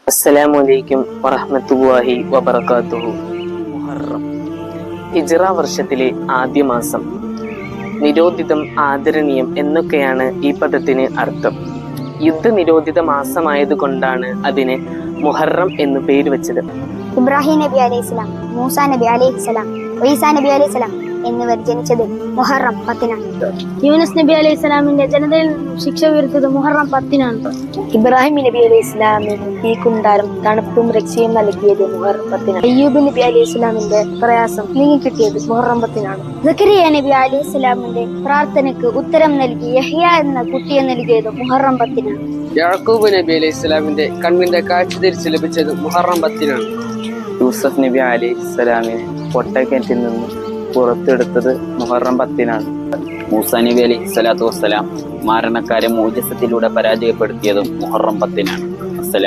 അസ്സലാമലൈക്കും വറഹ്മത്തുള്ളാഹി വബറകാതുഹു. മുഹറം ഹിജ്റ വർഷത്തിലെ ആദ്യ മാസം. നിരോധിതം, ആദരണീയം എന്നൊക്കെയാണ് ഈ പദത്തിന് അർത്ഥം. യുദ്ധനിരോധിത മാസമായതുകൊണ്ടാണ് അതിന് മുഹറം എന്ന് പേര് വെച്ചത്. ഇബ്രാഹിം നബി അലൈഹിസ്സലാം, മൂസ നബി അലൈഹിസ്സലാം, ഈസാ നബി അലൈഹിസ്സലാം എന്നിവർ ജനിച്ചത് മുഹറം 10-നാണ്. യൂനുസ് നബി അലൈഹിസ്സലാമിന്റെ ജനതയിൽ ശിക്ഷ വീർത്തത് മുഹറം 10-നാണ്. ഇബ്രാഹിം നബി അലൈഹിസ്സലാമിന് തീക്കുണ്ടാരും തണുപ്പും രക്ഷയും നൽകിയത് മുഹറം 10-നാണ്. അയ്യൂബ് നബി അലൈഹിസ്സലാമിന്റെ പ്രയാസം നീങ്ങിക്കിട്ടിയത് മുഹറം 10-നാണ്. സക്കരിയ നബി അലൈഹിസ്സലാമിന്റെ പ്രാർത്ഥനയ്ക്ക് ഉത്തരം നൽകി യഹ്യ എന്ന കുട്ടിയെ നൽകിയത് മുഹറം 10-നാണ്. യാക്കൂബ് നബി അലൈഹിസ്സലാമിന്റെ കണ്ണിന്റെ കാഴ്ച തിരിച്ചു ലഭിച്ചത് മുഹറം 10-നാണ്. യൂസഫ് നബി അലൈഹിസ്സലാമിനെ പൊട്ടക്കിണറ്റിൽ നിന്ന് പുറത്തെടുത്തത് മുഹറം 10-നാണ്. മൂസ നബി അലൈഹി സ്വലാത്തു വസ്സലാം മാരണക്കാരെ മോചസത്തിലൂടെ പരാജയപ്പെടുത്തിയതും മുഹറം 10-നാണ്.